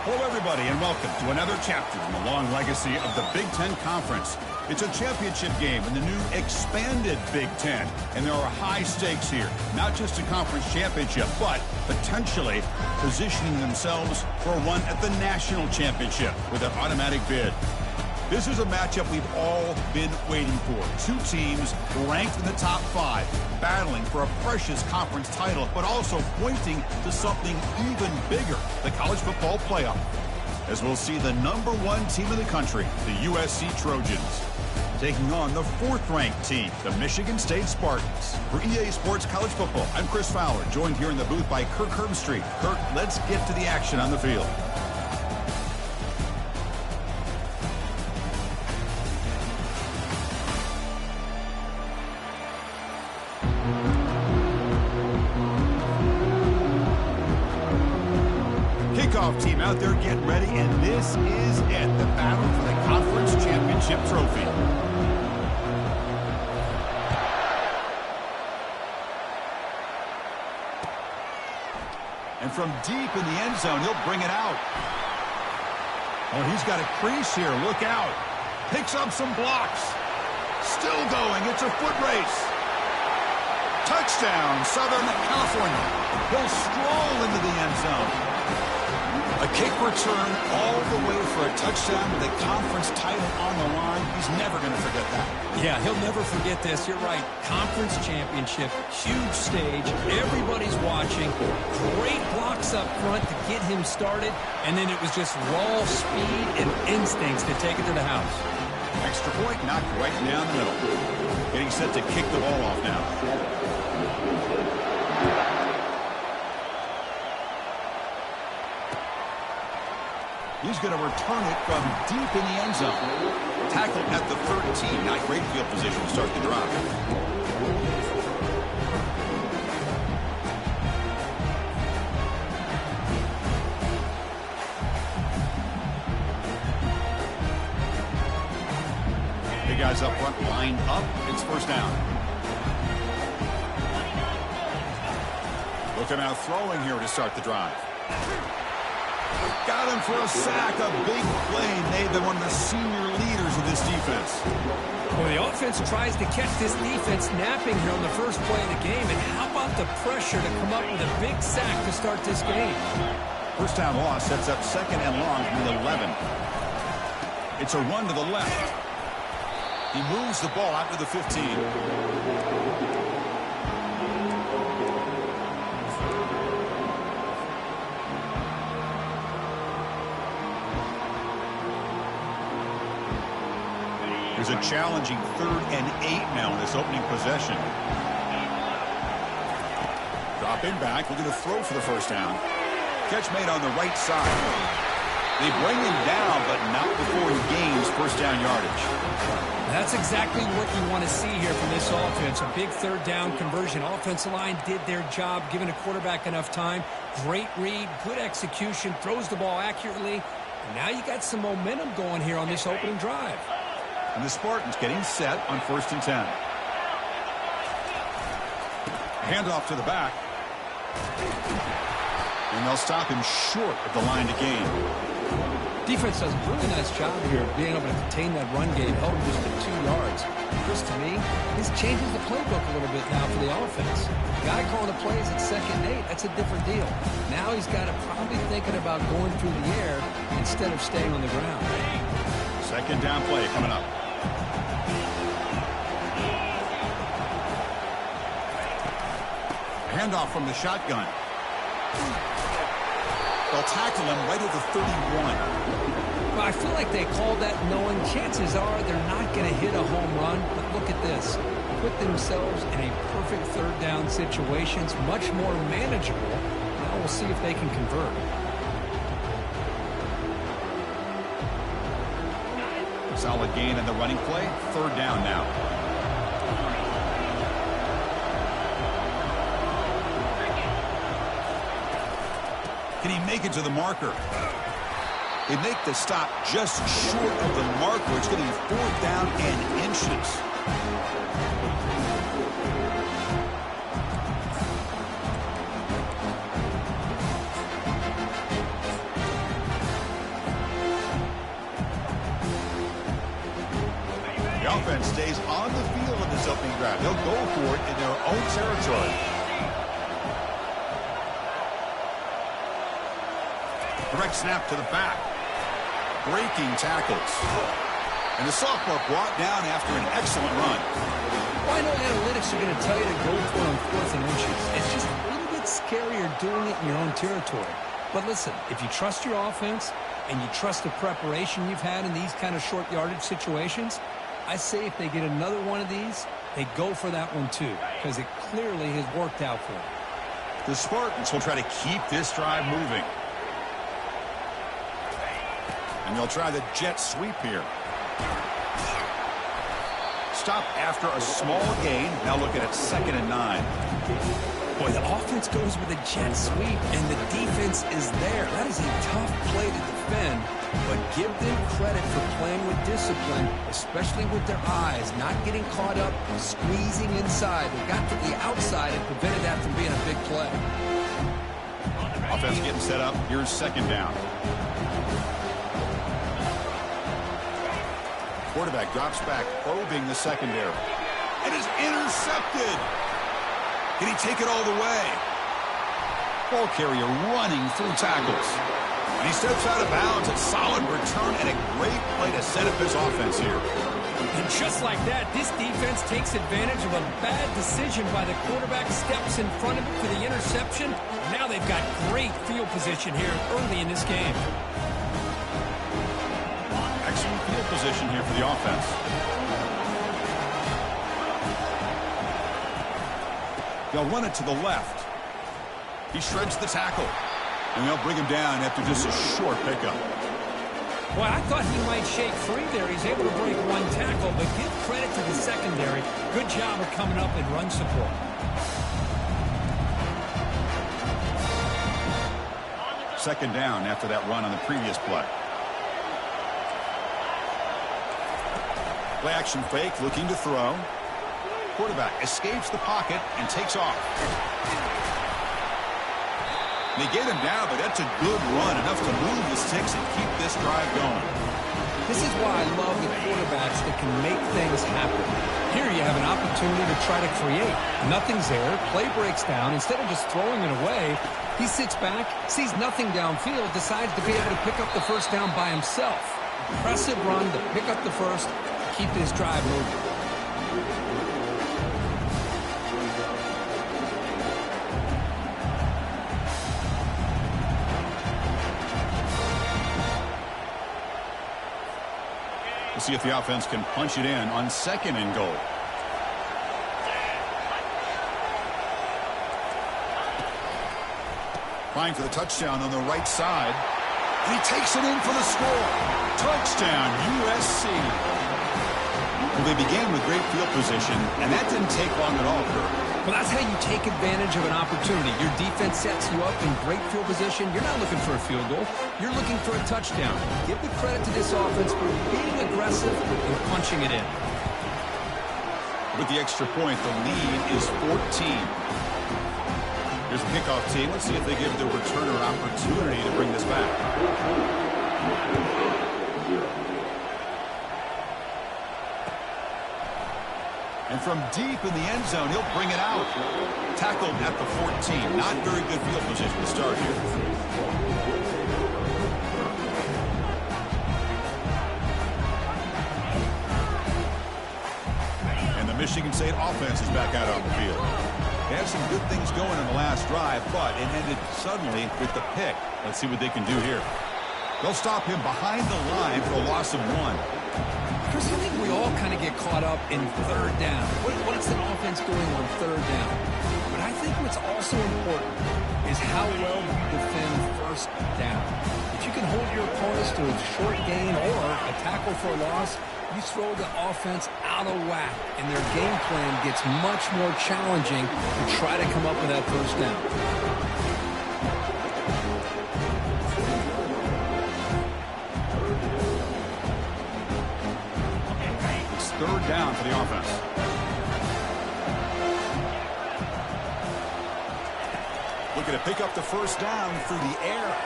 Hello, everybody, and welcome to another chapter in the long legacy of the Big Ten Conference. It's a championship game in the new expanded Big Ten, and there are high stakes here. Not just a conference championship, but potentially positioning themselves for a run at the national championship with an automatic bid. This is a matchup we've all been waiting for. Two teams ranked in the top 5, battling for a precious conference title, but also pointing to something even bigger, the college football playoff. As we'll see the #1 team in the country, the USC Trojans, taking on the 4th-ranked team, the Michigan State Spartans. For EA Sports College Football, I'm Chris Fowler, joined here in the booth by Kirk Herbstreit. Kirk, let's get to the action on the field. Kickoff team out there getting ready, and this is it, the battle for the conference championship trophy. And from deep in the end zone, he'll bring it out. Oh, he's got a crease here. Look out. Picks up some blocks. Still going. It's a foot race. Touchdown, Southern California. He'll stroll into the end zone. A kick return all the way for a touchdown with a conference title on the line. He's never going to forget that. Yeah, he'll never forget this. You're right. Conference championship, huge stage. Everybody's watching. Great blocks up front to get him started. And then it was just raw speed and instincts to take it to the house. Extra point knocked right down the middle. Getting set to kick the ball off now. He's going to return it from deep in the end zone. Tackled at the 13. Not great field position to start the drive. Big guys up front, lined up. It's first down. Looking out throwing here to start the drive. Got him for a sack, a big play made by one of the senior leaders of this defense. Well, the offense tries to catch this defense napping here on the first play of the game. And how about the pressure to come up with a big sack to start this game? First down loss sets up 2nd and long from the 11. It's a run to the left. He moves the ball out to the 15. There's a challenging 3rd and 8 now in this opening possession. Drop in back, looking to throw for the first down. Catch made on the right side. They bring him down, but not before he gains first down yardage. That's exactly what you want to see here from this offense. A big 3rd down conversion. Offensive line did their job, giving the quarterback enough time. Great read, good execution, throws the ball accurately. And now you got some momentum going here on this opening drive. And the Spartans getting set on 1st and 10. Handoff to the back. And they'll stop him short of the line to gain. Defense does a really nice job here of being able to contain that run game, held him just at 2 yards. Chris, to me, this changes the playbook a little bit now for the offense. The guy calling the plays at 2nd and 8, that's a different deal. Now he's got to probably thinking about going through the air instead of staying on the ground. 2nd down play coming up. Handoff from the shotgun. They'll tackle him right at the 31. Well, I feel like they called that knowing chances are they're not going to hit a home run. But look at this. Put themselves in a perfect 3rd down situation. It's much more manageable. Now we'll see if they can convert. Solid gain in the running play. 3rd down now. Can he make it to the marker? They make the stop just short of the marker. It's going to be 4th down and inches. stays on the field in this opening drive. They'll go for it in their own territory. Direct snap to the back. Breaking tackles. And the sophomore brought down after an excellent run. Well, I know analytics are going to tell you to go for it on 4th and inches. It's just a little bit scarier doing it in your own territory. But listen, if you trust your offense and you trust the preparation you've had in these kind of short yardage situations, I say if they get another one of these, they go for that one too, because it clearly has worked out for them. The Spartans will try to keep this drive moving. And they'll try the jet sweep here. Stop after a small gain. Now looking at 2nd and 9. Boy, the offense goes with a jet sweep, and the defense is there. That is a tough play to defend, but give them credit for playing with discipline, especially with their eyes, not getting caught up, squeezing inside. They got to the outside and prevented that from being a big play. Offense getting set up. Here's 2nd down. Quarterback drops back, probing the secondary. It is intercepted. Can he take it all the way? Ball carrier running through tackles. And he steps out of bounds. A solid return and a great play to set up his offense here. And just like that, this defense takes advantage of a bad decision by the quarterback, steps in front of it for the interception. Now they've got great field position here early in this game. Excellent field position here for the offense. They'll run it to the left. He shreds the tackle. And they'll bring him down after just a short pickup. Well, I thought he might shake free there. He's able to break one tackle, but give credit to the secondary. Good job of coming up and run support. Second down after that run on the previous play. Play action fake, looking to throw. Quarterback escapes the pocket and takes off. They get him down, but that's a good run, enough to move the sticks and keep this drive going. This is why I love the quarterbacks that can make things happen. Here you have an opportunity to try to create. Nothing's there, play breaks down. Instead of just throwing it away, he sits back, sees nothing downfield, decides to be able to pick up the first down by himself. Impressive run to pick up the first, keep this drive moving. We'll see if the offense can punch it in on 2nd and goal. Trying for the touchdown on the right side. And he takes it in for the score. Touchdown, USC. Well, they began with great field position, and that didn't take long at all, Kurt. Well, that's how you take advantage of an opportunity. Your defense sets you up in great field position. You're not looking for a field goal. You're looking for a touchdown. Give the credit to this offense for being aggressive and punching it in. With the extra point, the lead is 14. Here's the kickoff team. Let's see if they give the returner an opportunity to bring this back. And from deep in the end zone, he'll bring it out. Tackled at the 14. Not very good field position to start here. And the Michigan State offense is back out on the field. They had some good things going in the last drive, but it ended suddenly with the pick. Let's see what they can do here. They'll stop him behind the line for a loss of 1. Chris, I think we all kind of get caught up in 3rd down. What's the offense doing on 3rd down? But I think what's also important is how well you defend 1st down. If you can hold your opponents to a short gain or a tackle for a loss, you throw the offense out of whack, and their game plan gets much more challenging to try to come up with that 1st down. It's 3rd down for the offense. Looking to pick up the 1st down through the air.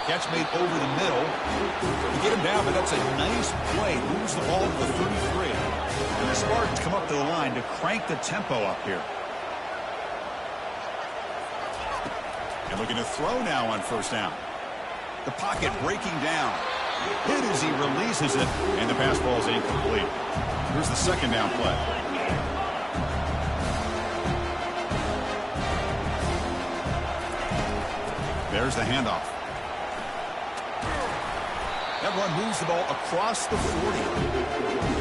Catch made over the middle. You get him down, but that's a nice play. Moves the ball to the 33. And the Spartans come up to the line to crank the tempo up here. And looking to throw now on first down. The pocket breaking down. Hit as he releases it, and the pass ball is incomplete. Here's the second down play. There's the handoff. That run moves the ball across the 40.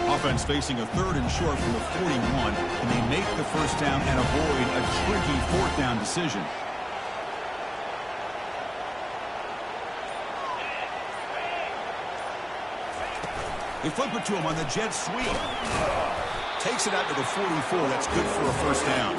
Offense facing a 3rd and short from the 41, and they make the first down and avoid a tricky 4th down decision. They flip it to him on the jet sweep. Takes it out to the 44. That's good for a first down.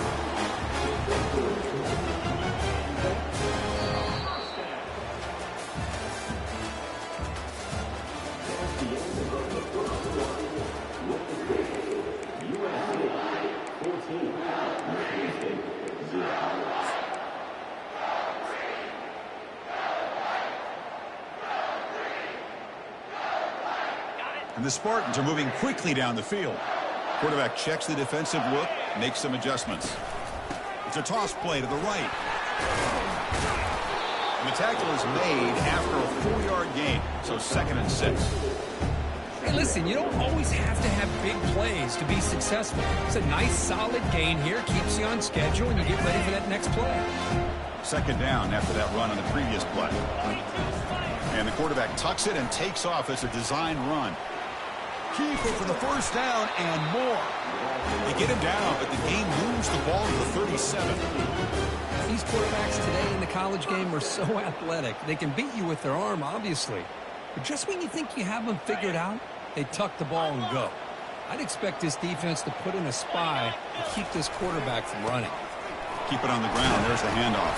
And the Spartans are moving quickly down the field. Quarterback checks the defensive look, makes some adjustments. It's a toss play to the right. And the tackle is made after a 4-yard gain, so 2nd and 6. Hey, listen, you don't always have to have big plays to be successful. It's a nice, solid gain here, keeps you on schedule, and you get ready for that next play. 2nd down after that run on the previous play. And the quarterback tucks it and takes off as a design run. Keeper for the first down and more. They get him down, but the game moves the ball to the 37. These quarterbacks today in the college game are so athletic. They can beat you with their arm, obviously. But just when you think you have them figured out, they tuck the ball and go. I'd expect this defense to put in a spy and keep this quarterback from running. Keep it on the ground. There's the handoff.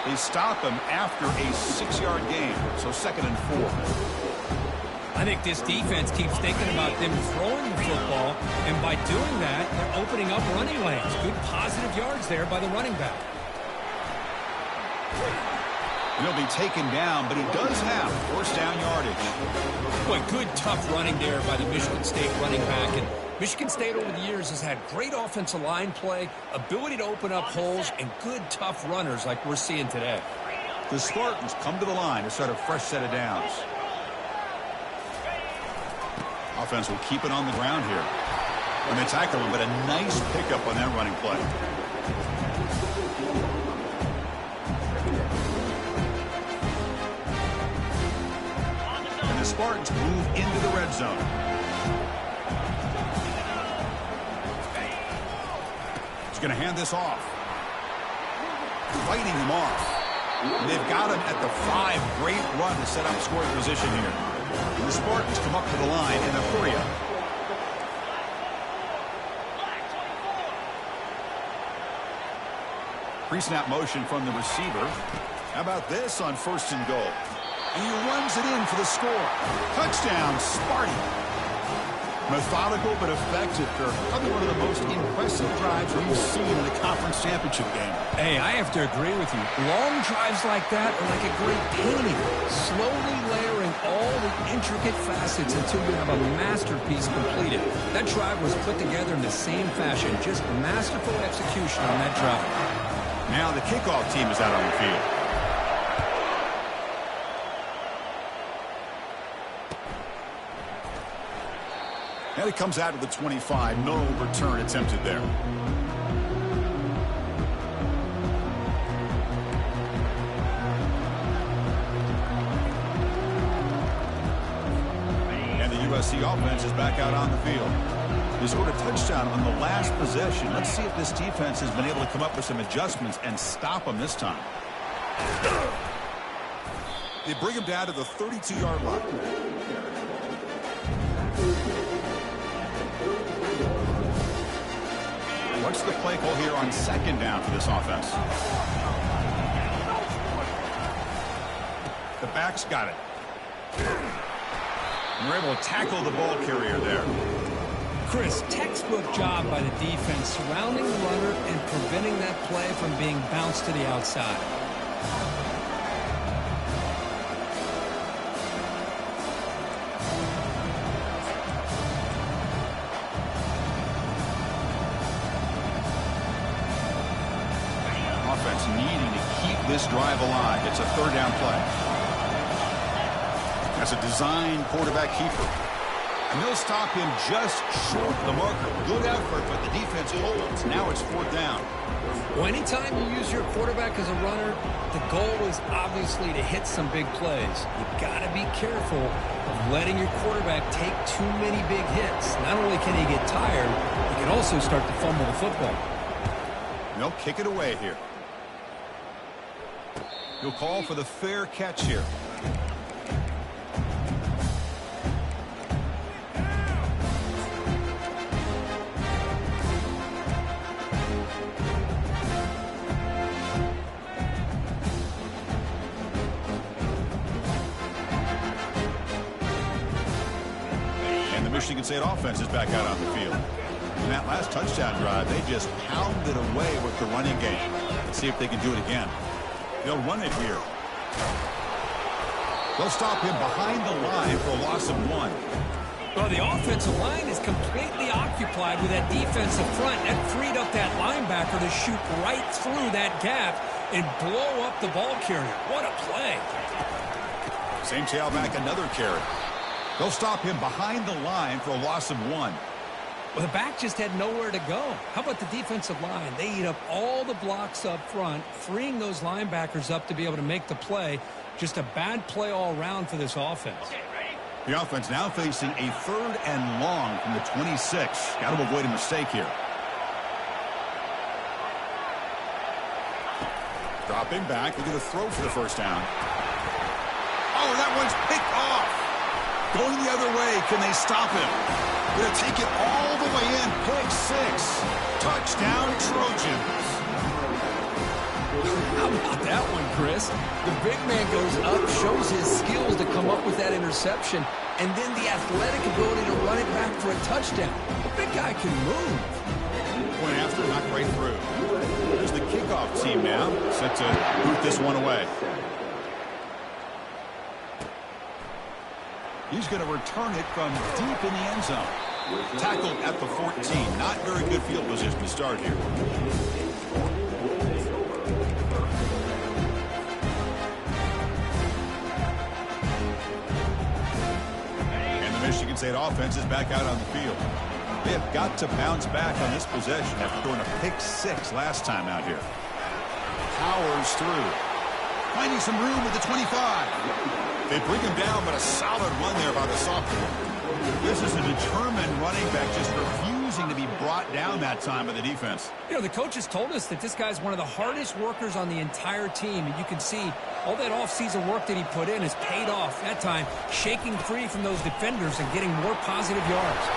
They stop him after a 6-yard gain, so 2nd and 4. I think this defense keeps thinking about them throwing the football, and by doing that, they're opening up running lanes. Good positive yards there by the running back. And he'll be taken down, but he does have first down yardage. Boy, good tough running there by the Michigan State running back. And Michigan State over the years has had great offensive line play, ability to open up holes, and good tough runners like we're seeing today. The Spartans come to the line to start a fresh set of downs. Offense will keep it on the ground here. And they tackle him, but a nice pickup on that running play. And the Spartans move into the red zone. He's going to hand this off. Fighting him off. And they've got him at the 5. Great run to set up scoring position here. And the Spartans come up to the line in a hurry up. Pre-snap motion from the receiver. How about this on 1st and goal? And he runs it in for the score. Touchdown, Sparty. Methodical but effective, Kirk. Probably one of the most impressive drives we've seen in a conference championship game. Hey, I have to agree with you. Long drives like that are like a great painting. Slowly layering all the intricate facets until you have a masterpiece completed. That drive was put together in the same fashion. Just masterful execution on that drive. Now the kickoff team is out on the field. And it comes out of the 25. No return attempted there. And the USC offense is back out on the field. They scored a touchdown on the last possession. Let's see if this defense has been able to come up with some adjustments and stop them this time. They bring him down to the 32-yard line. What's the play call here on second down for this offense? The back's got it. And we're able to tackle the ball carrier there. Chris, textbook job by the defense surrounding the runner and preventing that play from being bounced to the outside. Offense needing to keep this drive alive. It's a third down play. That's a design quarterback keeper. And they'll stop him just short of the marker. Good effort, but the defense holds. Now it's fourth down. Well, anytime you use your quarterback as a runner, the goal is obviously to hit some big plays. You've got to be careful of letting your quarterback take too many big hits. Not only can he get tired, he can also start to fumble the football. They'll kick it away here. He'll call for the fair catch here. Michigan State offense is back out on the field. In that last touchdown drive, they just pounded away with the running game. Let's see if they can do it again. They'll run it here. They'll stop him behind the line for a loss of 1. Well, the offensive line is completely occupied with that defensive front. That freed up that linebacker to shoot right through that gap and blow up the ball carrier. What a play. Same tailback, another carry. They'll stop him behind the line for a loss of 1. Well, the back just had nowhere to go. How about the defensive line? They eat up all the blocks up front, freeing those linebackers up to be able to make the play. Just a bad play all around for this offense. The offense now facing a third and long from the 26. Got to avoid a mistake here. Dropping back. They're going to throw for the first down. Oh, that one's picked off. Going the other way, can they stop him? Going to take it all the way in. Pick 6. Touchdown, Trojans. How about that one, Chris? The big man goes up, shows his skills to come up with that interception, and then the athletic ability to run it back for a touchdown. The big guy can move. Point after, knocked right through. There's the kickoff team now, set to boot this one away. He's going to return it from deep in the end zone. Tackled at the 14. Not very good field position to start here. And the Michigan State offense is back out on the field. They have got to bounce back on this possession after throwing a pick 6 last time out here. Powers through. Finding some room at the 25. They bring him down, but a solid run there by the sophomore. This is a determined running back just refusing to be brought down that time by the defense. You know, the coaches told us that this guy's one of the hardest workers on the entire team. And you can see all that offseason work that he put in has paid off. That time, shaking free from those defenders and getting more positive yards.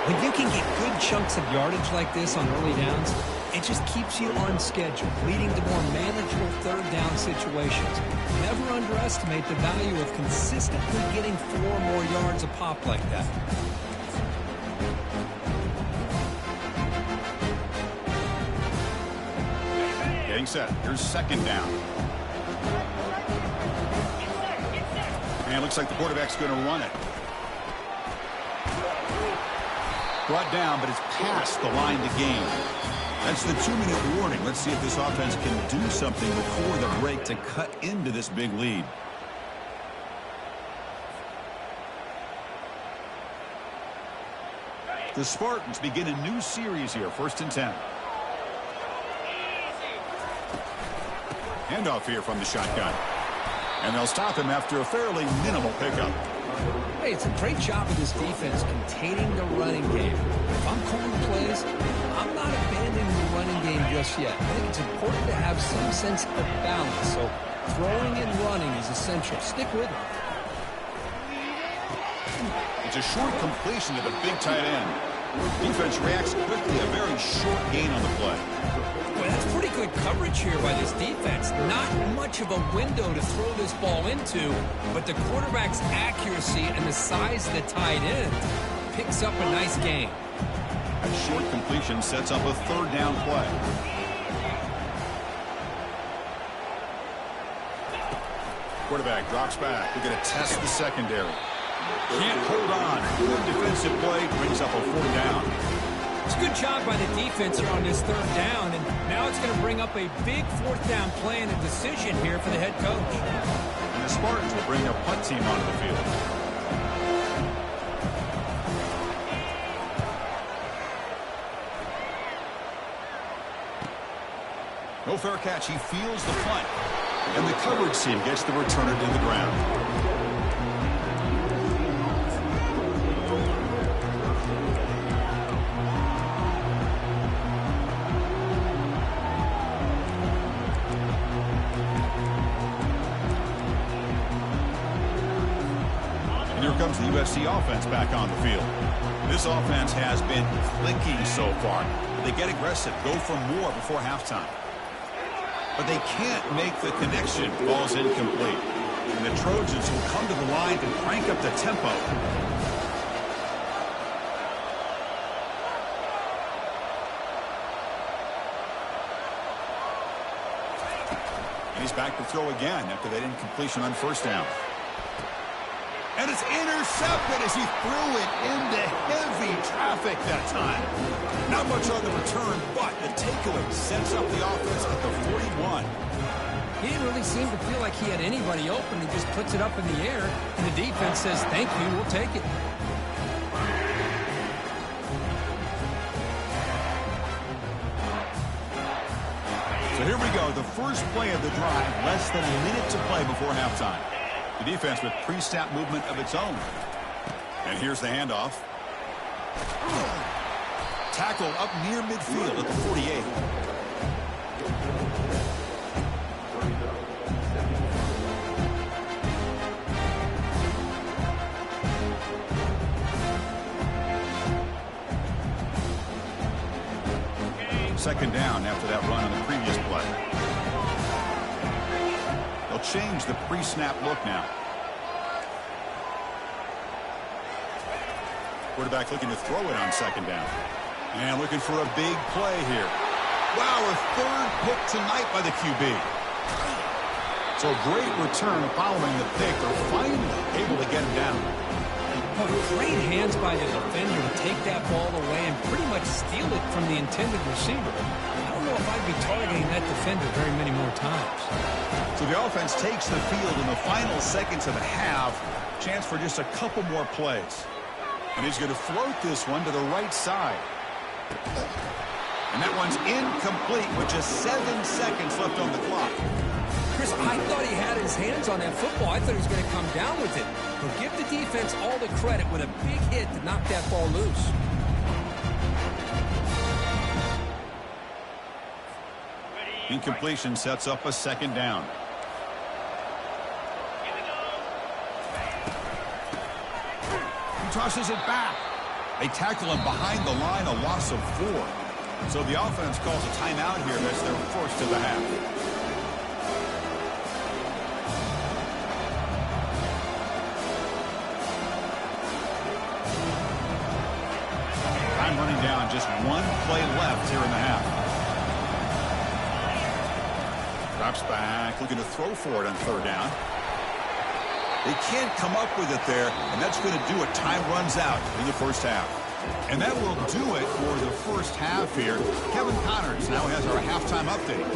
When you can get good chunks of yardage like this on early downs, it just keeps you on schedule, leading to more manageable third down situations. Never underestimate the value of consistently getting 4 more yards a pop like that. Getting set. Here's second down. And it looks like the quarterback's going to run it. Brought down, but it's past the line to gain. That's the 2-minute warning. Let's see if this offense can do something before the break to cut into this big lead. The Spartans begin a new series here, 1st and 10. Handoff here from the shotgun. And they'll stop him after a fairly minimal pickup. Hey, it's a great job of this defense containing the running game. If I'm calling plays, I'm not abandoning the running game just yet. I think it's important to have some sense of balance. So throwing and running is essential. Stick with it. It's a short completion to the big tight end. Defense reacts quickly, a very short gain on the play. Boy, that's pretty good coverage here by this defense. Not much of a window to throw this ball into, but the quarterback's accuracy and the size of the tight end picks up a nice gain. A short completion sets up a third down play. Quarterback drops back. We're going to test the secondary. Can't hold on. Good defensive play brings up a fourth down. It's a good job by the defense here on this third down, and now it's going to bring up a big fourth down play and a decision here for the head coach. And the Spartans will bring a punt team onto the field. No fair catch. He feels the punt. And the coverage team gets the returner to the ground. And here comes the USC offense back on the field. This offense has been clicking so far. They get aggressive, go for more before halftime. But they can't make the connection. Ball's incomplete. And the Trojans will come to the line and crank up the tempo. And he's back to throw again after that incompletion on first down. And it's intercepted as he threw it into heavy traffic that time. Not much on the return, but the takeaway sets up the offense at the 41. He didn't really seem to feel like he had anybody open. He just puts it up in the air, and the defense says, thank you, we'll take it. So here we go, the first play of the drive, less than a minute to play before halftime. The defense with pre-snap movement of its own. And here's the handoff. Tackle up near midfield at the 48. Second down after that run on the previous play. They'll change the pre-snap look now. Quarterback looking to throw it on second down. And looking for a big play here. Wow, a third pick tonight by the QB. So a great return following the pick. They're finally able to get him down. Oh, great hands by the defender to take that ball away and pretty much steal it from the intended receiver. I don't know if I'd be targeting that defender very many more times. So the offense takes the field in the final seconds of the half. Chance for just a couple more plays. And he's going to float this one to the right side. And that one's incomplete with just 7 seconds left on the clock. Chris, I thought he had his hands on that football. I thought he was going to come down with it. But give the defense all the credit with a big hit to knock that ball loose. Incompletion sets up a second down. He tosses it back. They tackle him behind the line, a loss of 4. So the offense calls a timeout here. That's their first of the half. Time running down, just one play left here in the half. Drops back, looking to throw for it on third down. They can't come up with it there, and that's going to do it. Time runs out in the first half. And that will do it for the first half here. Kevin Connors now has our halftime update.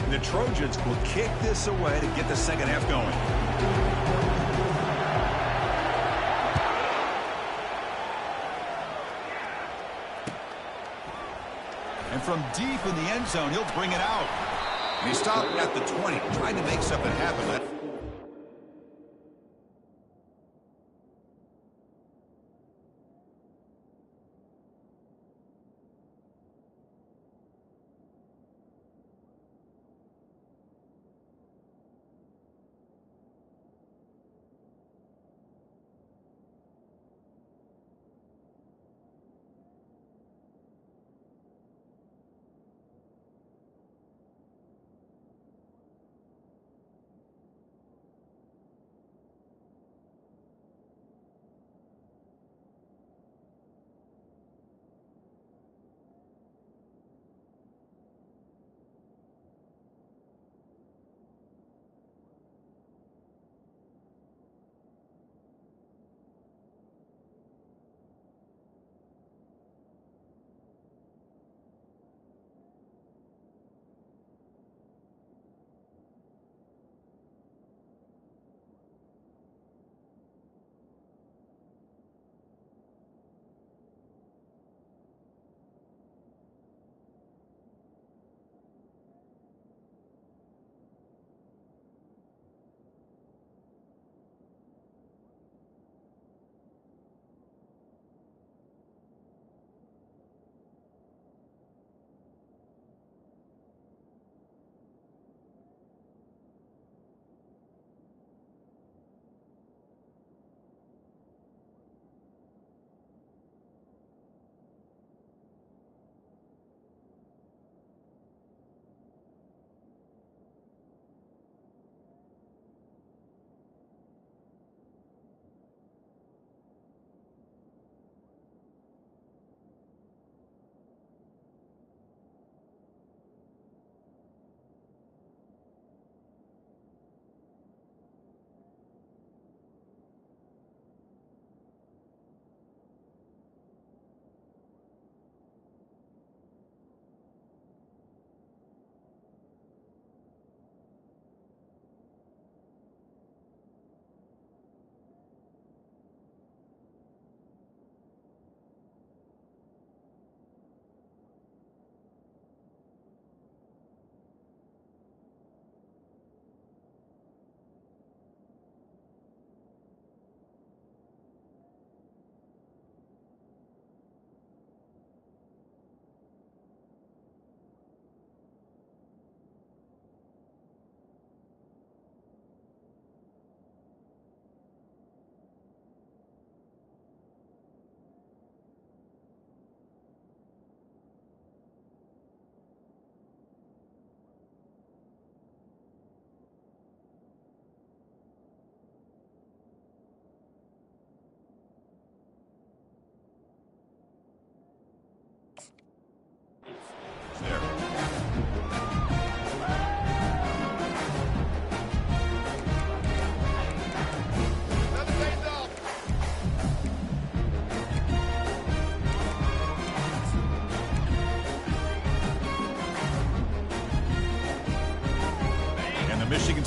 The Trojans will kick this away to get the second half going. And from deep in the end zone, he'll bring it out. And he stopped at the 20, trying to make something happen.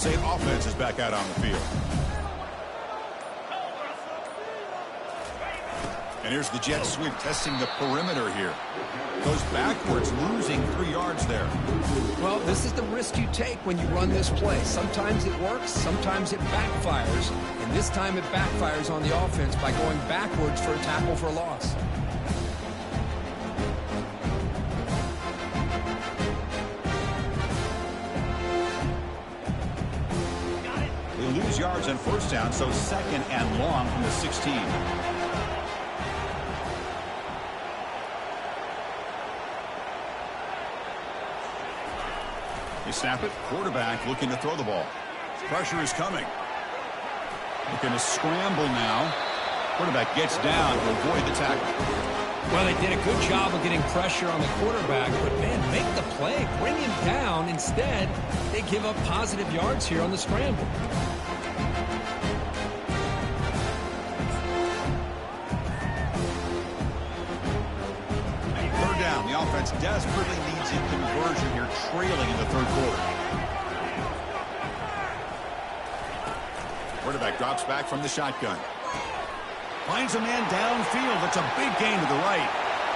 say offense is back out on the field. And here's the jet sweep testing the perimeter here. Goes backwards, losing 3 yards there. Well, this is the risk you take when you run this play. Sometimes it works, sometimes it backfires. And this time it backfires on the offense by going backwards for a tackle for a loss. They lose yards on first down, so second and long from the 16. They snap it. Quarterback looking to throw the ball. Pressure is coming. Looking to scramble now. Quarterback gets down to avoid the tackle. Well, they did a good job of getting pressure on the quarterback, but, man, make the play. Bring him down. Instead, they give up positive yards here on the scramble. Third down. The offense desperately needs a conversion here, trailing in the third quarter. Quarterback drops back from the shotgun. Finds a man downfield. That's a big gain to the right.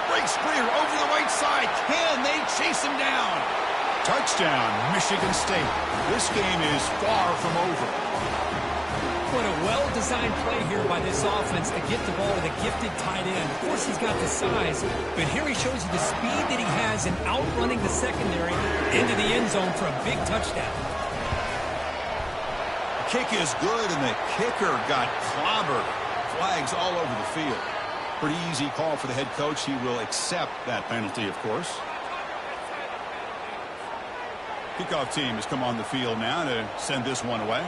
Breaks clear over the right side. Can they chase him down? Touchdown, Michigan State. This game is far from over. What a well-designed play here by this offense to get the ball to the gifted tight end. Of course, he's got the size, but here he shows you the speed that he has in outrunning the secondary into the end zone for a big touchdown. The kick is good, and the kicker got clobbered. Flags all over the field. Pretty easy call for the head coach. He will accept that penalty, of course. Kickoff team has come on the field now to send this one away.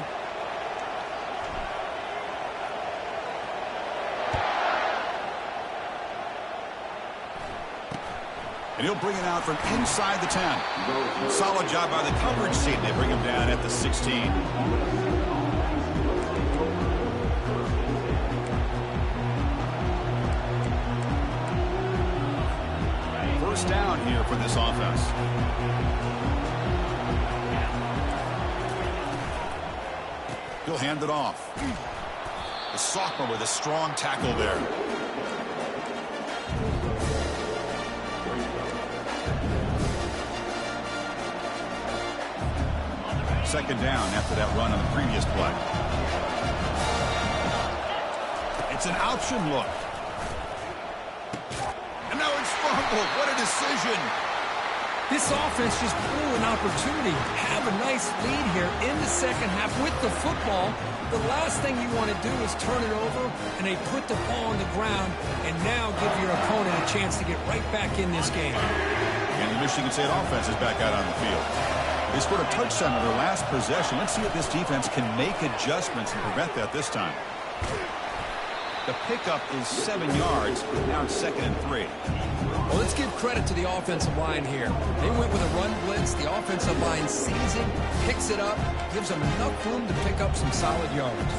And he'll bring it out from inside the 10. Solid job by the coverage team. They bring him down at the 16. First down here for this offense. He'll hand it off. The sophomore with a strong tackle there. Second down after that run on the previous play. It's an option look. And now it's fumbled. What a decision. This offense just blew an opportunity. Have a nice lead here in the second half with the football. The last thing you want to do is turn it over, and they put the ball on the ground and now give your opponent a chance to get right back in this game. And the Michigan State offense is back out on the field. They scored a touchdown on their last possession. Let's see if this defense can make adjustments and prevent that this time. The pickup is 7 yards. Now it's 2nd and 3. Well, let's give credit to the offensive line here. They went with a run blitz. The offensive line sees it, picks it up, gives them enough room to pick up some solid yards.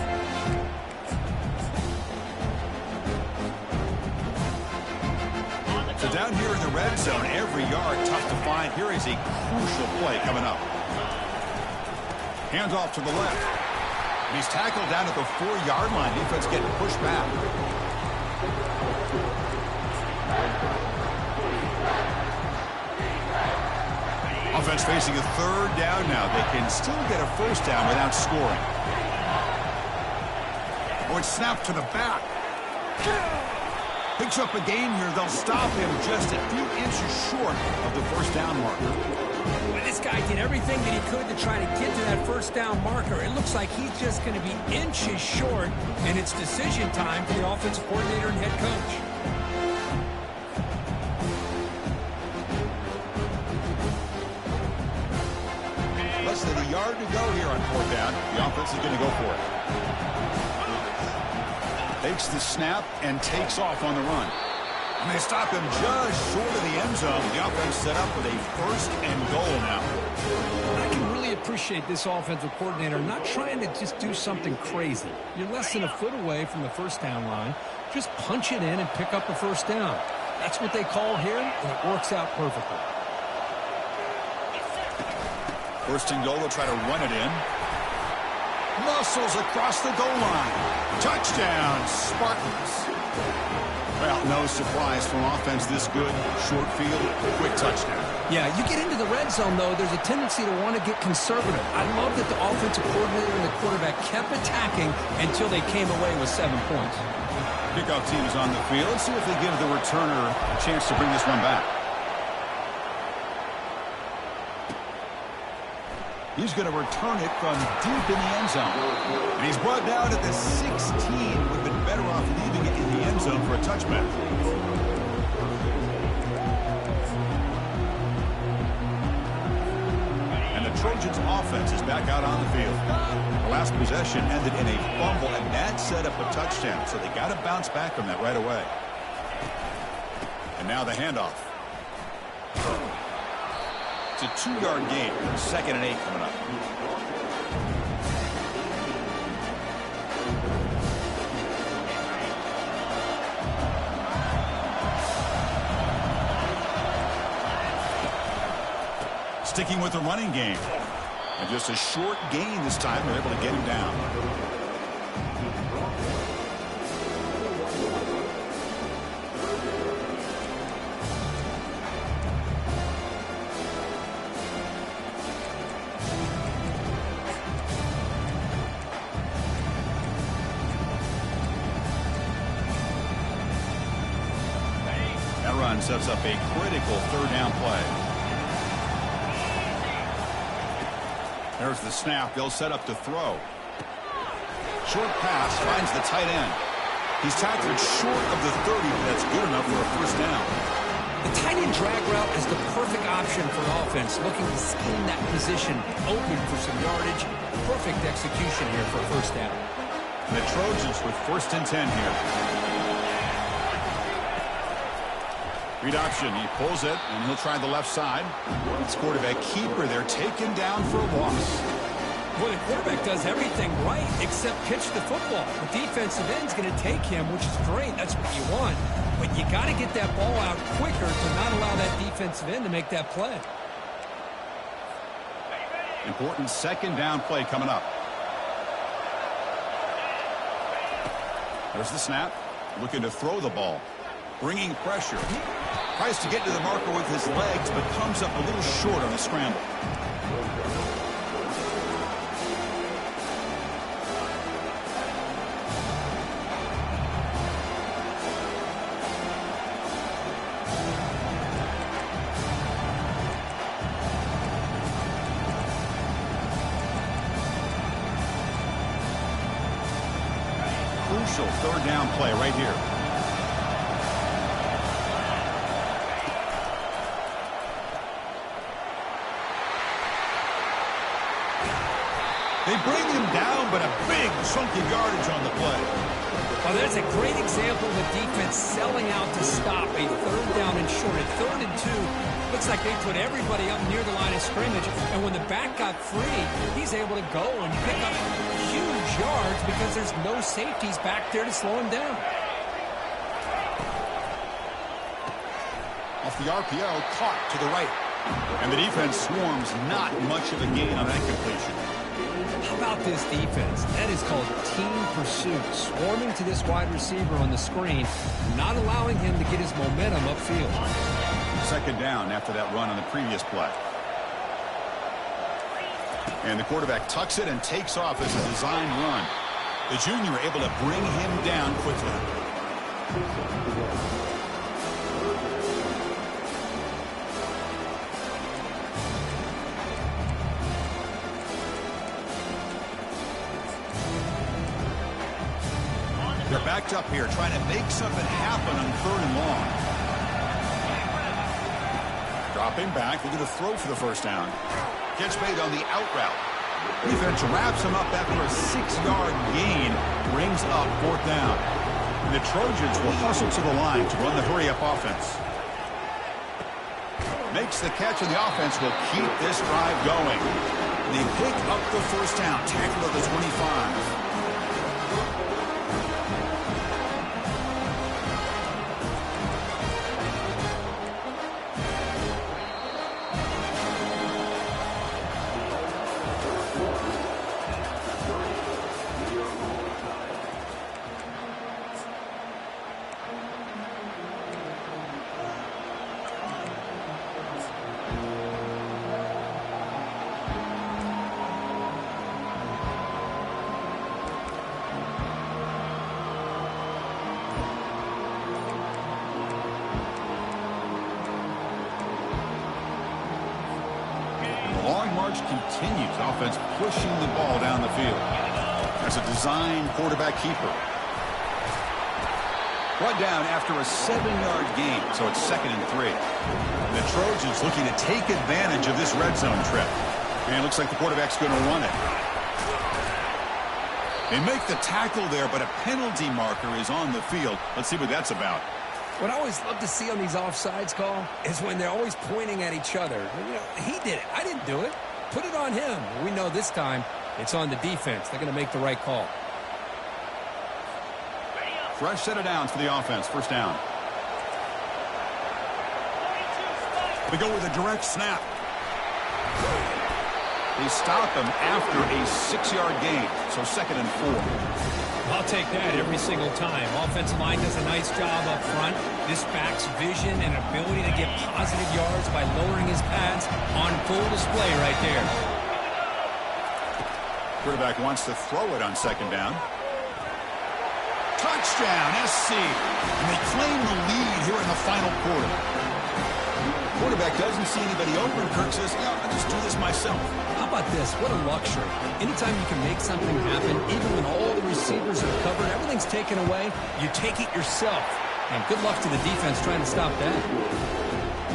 So down here in the red zone, every yard tough to find. Here is a crucial play coming up. Hands off to the left. And he's tackled down at the 4-yard line. Defense getting pushed back. Offense facing a third down now. They can still get a first down without scoring. Oh, it's snapped to the back. Picks up a gain here. They'll stop him just a few inches short of the first down marker. Well, this guy did everything that he could to try to get to that first down marker. It looks like he's just going to be inches short, and it's decision time for the offensive coordinator and head coach. Less than a yard to go here on fourth down. The offense is going to go for it. Takes the snap and takes off on the run. And they stop him just short of the end zone. The offense set up with a 1st and goal now. I can really appreciate this offensive coordinator not trying to just do something crazy. You're less than a foot away from the first down line. Just punch it in and pick up a first down. That's what they call here, and it works out perfectly. 1st and goal, they'll try to run it in. hustles across the goal line. Touchdown, Spartans. Well, no surprise from offense this good. Short field, quick touchdown. Yeah, you get into the red zone, though, there's a tendency to want to get conservative. I love that the offensive coordinator and the quarterback kept attacking until they came away with 7 points. Kickoff team is on the field. Let's see if they give the returner a chance to bring this one back. He's going to return it from deep in the end zone. And he's brought down at the 16. Would have been better off leaving it in the end zone for a touchback. And the Trojans offense is back out on the field. The last possession ended in a fumble, and that set up a touchdown. So they got to bounce back from that right away. And now the handoff. It's a 2-yard gain. 2nd and 8 coming up. Sticking with the running game. And just a short gain this time. They're able to get him down. Sets up a critical 3rd down play. There's the snap. They'll set up to throw. Short pass finds the tight end. He's tackled short of the 30, but that's good enough for a 1st down. The tight end drag route is the perfect option for an offense looking to scheme that position open for some yardage. Perfect execution here for a 1st down. And the Trojans with 1st and 10 here. Read option. He pulls it, and he'll try the left side. It's quarterback keeper there, taken down for a loss. Well, the quarterback does everything right except pitch the football. The defensive end's going to take him, which is great. That's what you want. But you got to get that ball out quicker to not allow that defensive end to make that play. Important 2nd down play coming up. There's the snap. Looking to throw the ball. Bringing pressure. Tries to get to the marker with his legs, but comes up a little short on the scramble. Crucial 3rd down play right here. They bring him down, but a big chunk of yardage on the play. Well, that's a great example of a defense selling out to stop a 3rd down and short. At 3rd and 2, looks like they put everybody up near the line of scrimmage, and when the back got free, he's able to go and pick up huge yards because there's no safeties back there to slow him down. Off the RPO, caught to the right. And the defense swarms, not much of a gain on that completion. How about this defense? That is called team pursuit. Swarming to this wide receiver on the screen, not allowing him to get his momentum upfield. 2nd down after that run on the previous play. And the quarterback tucks it and takes off as a design run. The junior able to bring him down quickly. They're backed up here, trying to make something happen on 3rd and long. Dropping back, looking to throw for the 1st down. Catch made on the out route. Defense wraps him up after a 6-yard gain, brings up 4th down. And the Trojans will hustle to the line to run the hurry-up offense. Makes the catch, and the offense will keep this drive going. They pick up the 1st down, tackle at the 25. continues. Offense pushing the ball down the field. That's a design quarterback keeper. Brought down after a 7-yard gain, so it's 2nd and 3. And the Trojans looking to take advantage of this red zone trip. And it looks like the quarterback's going to run it. They make the tackle there, but a penalty marker is on the field. Let's see what that's about. What I always love to see on these offsides call is when they're always pointing at each other. You know, he did it. I didn't do it. Put it on him. We know this time it's on the defense. They're going to make the right call. Fresh set of downs for the offense. First down. They go with a direct snap. They stop him after a 6-yard gain, so 2nd and 4. I'll take that every single time. Offensive line does a nice job up front. This back's vision and ability to get positive yards by lowering his pads on full display right there. Quarterback wants to throw it on 2nd down. Touchdown, SC. And they claim the lead here in the final quarter. Quarterback doesn't see anybody open. Kirk says, yeah, I'll just do this myself. How about this? What a luxury. Anytime you can make something happen, even when all the receivers are covered, everything's taken away, you take it yourself. And good luck to the defense trying to stop that.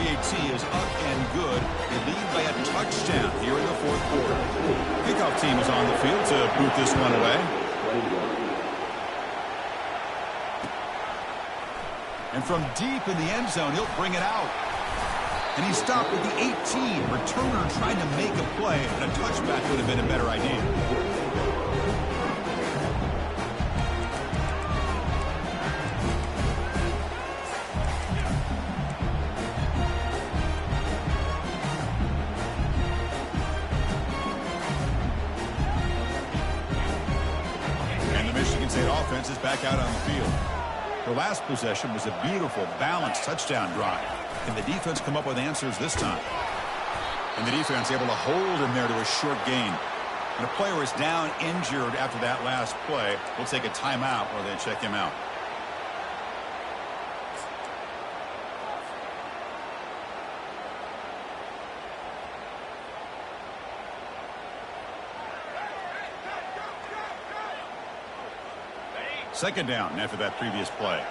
PAT is up and good. They lead by a touchdown here in the 4th quarter. Kickoff team is on the field to boot this one away. And from deep in the end zone, he'll bring it out. And he stopped at the 18. Returner trying to make a play, and a touchback would have been a better idea. And the Michigan State offense is back out on the field. Their last possession was a beautiful, balanced touchdown drive. Can the defense come up with answers this time? And the defense able to hold him there to a short gain. And a player is down injured after that last play. We'll take a timeout while they check him out. Second down after that previous play.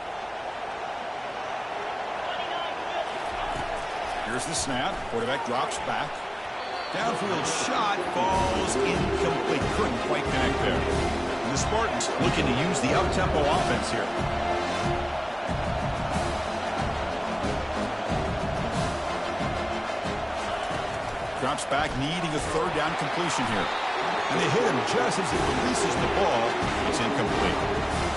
Here's the snap. Quarterback drops back. Downfield shot falls incomplete. Couldn't quite connect there. And the Spartans looking to use the up-tempo offense here. Drops back, needing a 3rd down completion here. And they hit him just as he releases the ball. It's incomplete.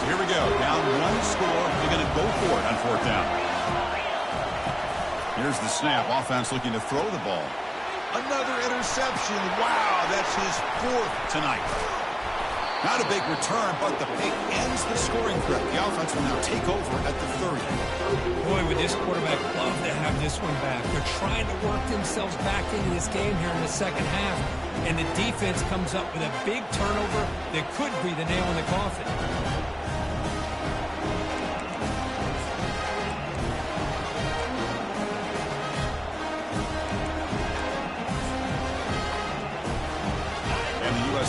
So here we go. Down 1 score. They're going to go for it on 4th down. Here's the snap. Offense looking to throw the ball. Another interception. Wow, that's his 4th tonight. Not a big return, but the pick ends the scoring threat. The offense will now take over at the 30. Boy, would this quarterback love to have this one back. They're trying to work themselves back into this game here in the second half. And the defense comes up with a big turnover that could be the nail in the coffin.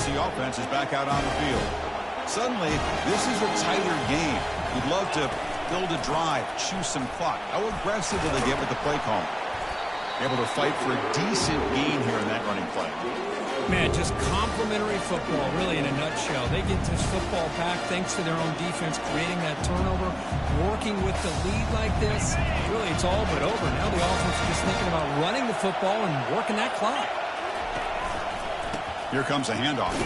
Offense is back out on the field. Suddenly, this is a tighter game. You'd love to build a drive, choose some clock. How aggressive will they get with the play call? Able to fight for a decent gain here in that running play. Man, just complimentary football, really, in a nutshell. They get this football back thanks to their own defense, creating that turnover, working with the lead like this. Really, it's all but over. Now the offense is just thinking about running the football and working that clock. Here comes a handoff.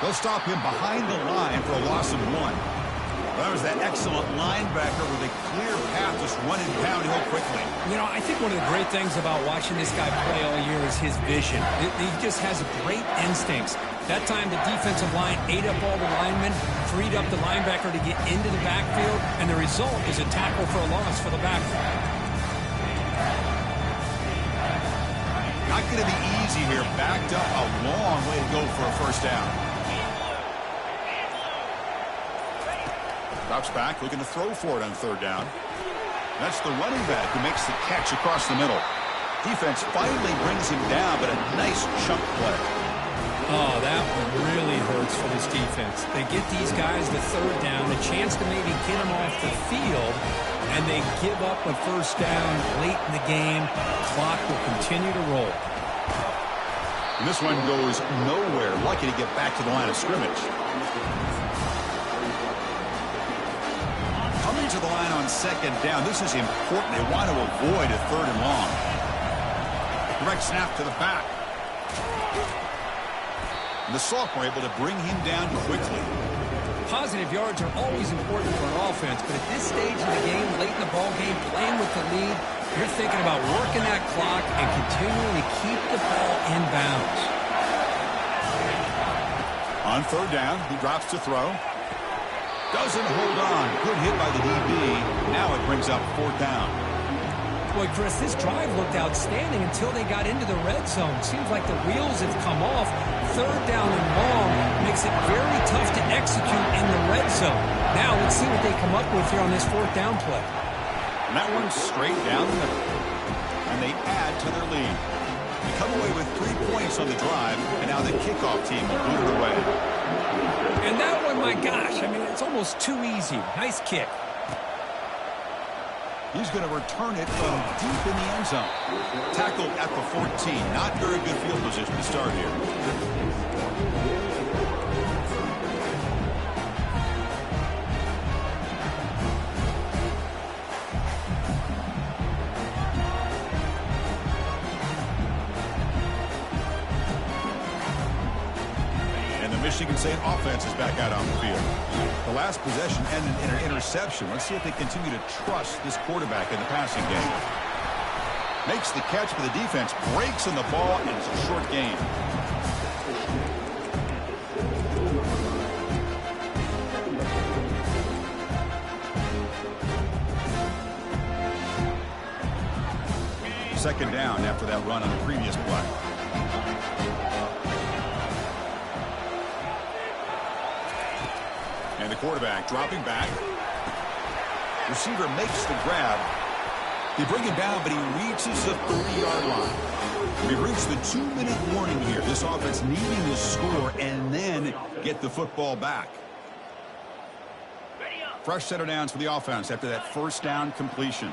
They'll stop him behind the line for a loss of 1. That was that excellent linebacker with a clear path, just running downhill quickly. You know, I think one of the great things about watching this guy play all year is his vision. He just has great instincts. That time the defensive line ate up all the linemen, freed up the linebacker to get into the backfield, and the result is a tackle for a loss for the backfield. Not going to be easy here. Backed up a long way to go for a 1st down. Drops back, looking to throw for it on 3rd down. That's the running back who makes the catch across the middle. Defense finally brings him down, but a nice chunk play. Oh, that one really hurts for this defense. They get these guys the third down, a chance to maybe get them off the field, and they give up a first down late in the game. Clock will continue to roll. And this one goes nowhere. Lucky to get back to the line of scrimmage. Coming to the line on second down. This is important. They want to avoid a third and long. Direct snap to the back. And the sophomore able to bring him down quickly. Positive yards are always important for an offense, but at this stage of the game, late in the ball game, playing with the lead, you're thinking about working that clock and continuing to keep the ball in bounds. On third down, he drops to throw. Doesn't hold on. Good hit by the DB. Now it brings up fourth down. Boy, Chris, this drive looked outstanding until they got into the red zone. Seems like the wheels have come off. Third down and long makes it very tough to execute in the red zone. Now let's see what they come up with here on this fourth down play. And that one's straight down the middle. And they add to their lead. They come away with 3 points on the drive, and now the kickoff team will boot it away. And that one, my gosh, I mean, it's almost too easy. Nice kick. He's going to return it from deep in the end zone. Tackled at the 14. Not very good field position to start here. And the Michigan State offense is back out on the field. The last possession ended in an interception. Let's see if they continue to trust this quarterback in the passing game. Makes the catch, but the defense breaks in the ball, and it's a short gain. Second down after that run on the previous play. And the quarterback dropping back. Receiver makes the grab. They bring him down, but he reaches the 30-yard line. We reached the 2-minute warning here. This offense needing to score and then get the football back. Fresh set of downs for the offense after that first down completion.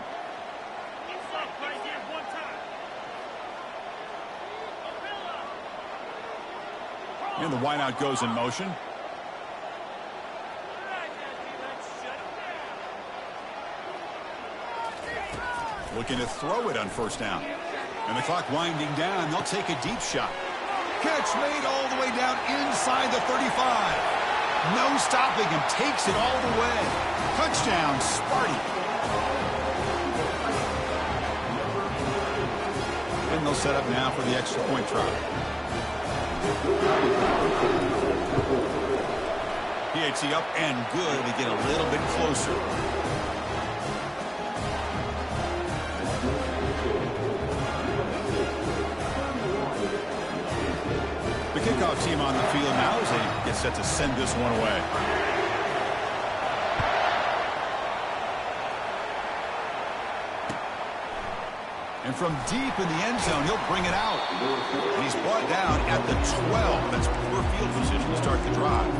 And the wideout goes in motion. Looking to throw it on first down. And the clock winding down. They'll take a deep shot. Catch made all the way down inside the 35. No stopping him. Takes it all the way. Touchdown, Sparty. And they'll set up now for the extra point try. PAT up and good. They get a little bit closer. The kickoff team on the field now as they get set to send this one away. And from deep in the end zone, he'll bring it out. And he's brought down at the 12. That's poor field position to start the drive.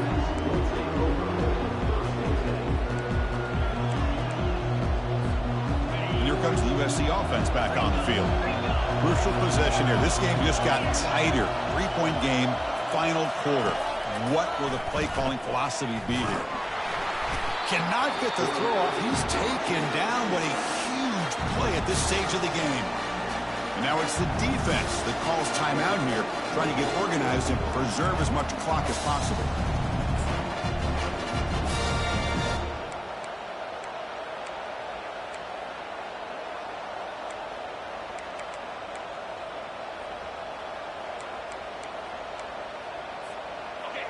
And here comes the USC offense back on the field. Crucial possession here. This game just got tighter. 3-point game, final quarter. What will the play calling philosophy be here? Cannot get the throw off. He's taken down. What a huge play at this stage of the game. And now it's the defense that calls timeout here, trying to get organized and preserve as much clock as possible.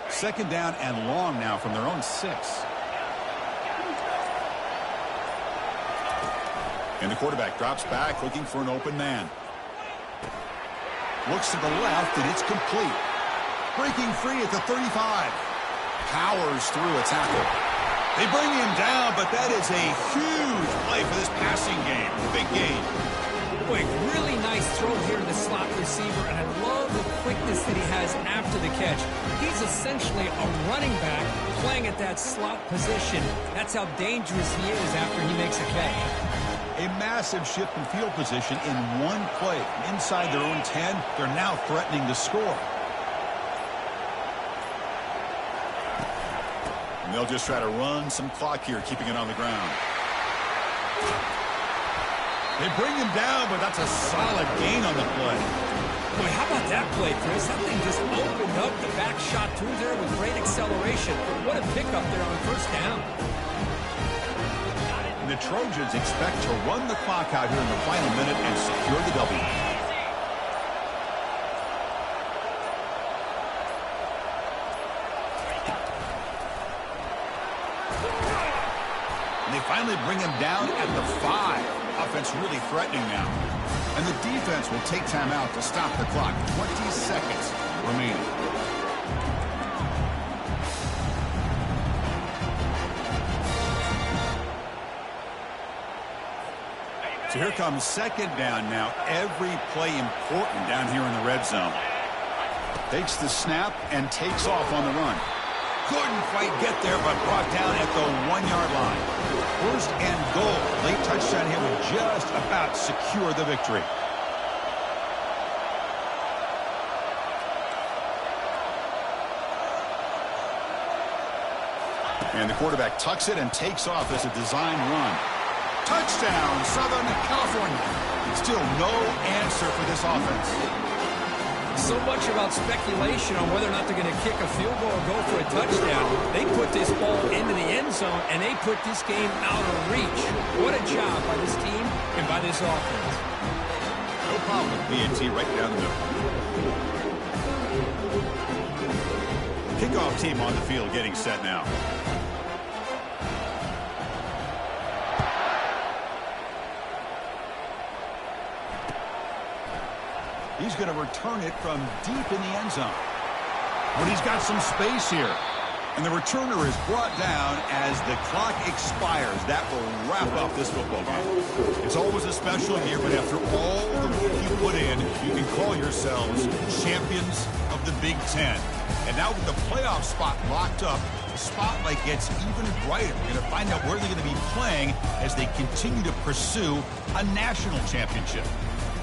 Second down and long now from their own 6. And the quarterback drops back, looking for an open man. Looks to the left, and it's complete. Breaking free at the 35. Powers through a tackle. They bring him down, but that is a huge play for this passing game. Big gain. Quick, really nice throw here to the slot receiver, and I love the quickness that he has after the catch. He's essentially a running back playing at that slot position. That's how dangerous he is after he makes a catch. A massive shift in field position in one play. Inside their own 10, they're now threatening to score. And they'll just try to run some clock here, keeping it on the ground. They bring him down, but that's a solid gain on the play. Boy, how about that play, Chris? That thing just opened up the back shot through there with great acceleration. What a pickup there on first down. And the Trojans expect to run the clock out here in the final minute and secure the W. And they finally bring him down at the 5. Offense really threatening now. And the defense will take time out to stop the clock. 20 seconds remaining. So here comes second down now. Every play important down here in the red zone. Takes the snap and takes off on the run. Couldn't quite get there, but brought down at the 1-yard line. First and goal. Late touchdown here would just about secure the victory. And the quarterback tucks it and takes off as a design run. Touchdown, Southern California. Still no answer for this offense. So much about speculation on whether or not they're going to kick a field goal or go for a touchdown. They put this ball into the end zone, and they put this game out of reach. What a job by this team and by this offense. No problem with BNT right down the middle. Kickoff team on the field getting set now. He's going to return it from deep in the end zone. But he's got some space here. And the returner is brought down as the clock expires. That will wrap up this football game. It's always a special year, but after all the work you put in, you can call yourselves champions of the Big Ten. And now with the playoff spot locked up, the spotlight gets even brighter. We're going to find out where they're going to be playing as they continue to pursue a national championship.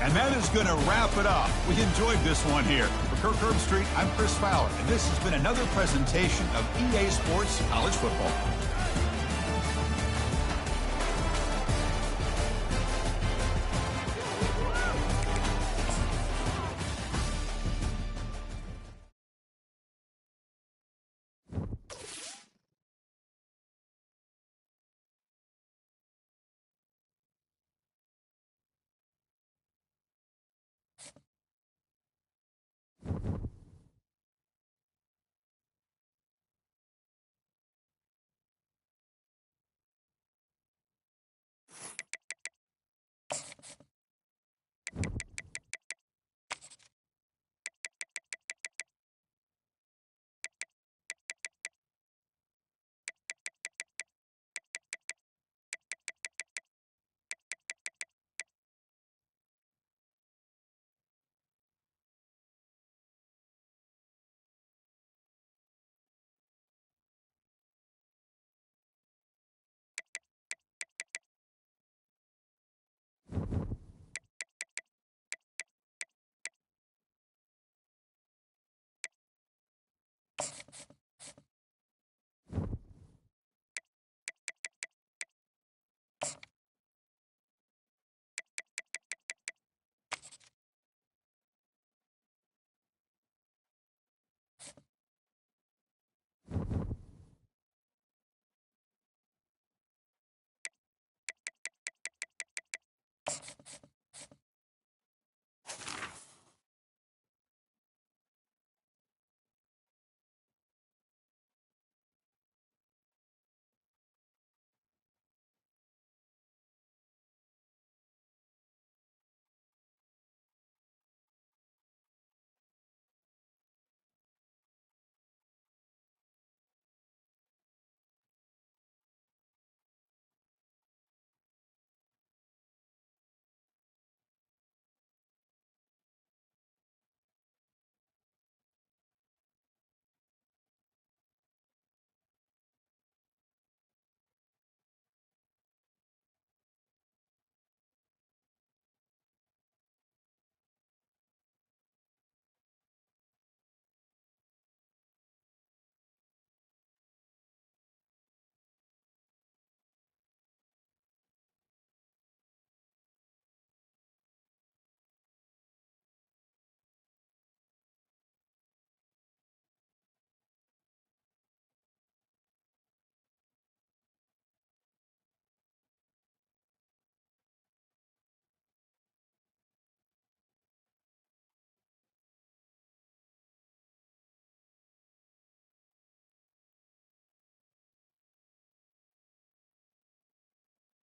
And that is going to wrap it up. We enjoyed this one here. For Kirk Herbstreit, I'm Chris Fowler, and this has been another presentation of EA Sports College Football.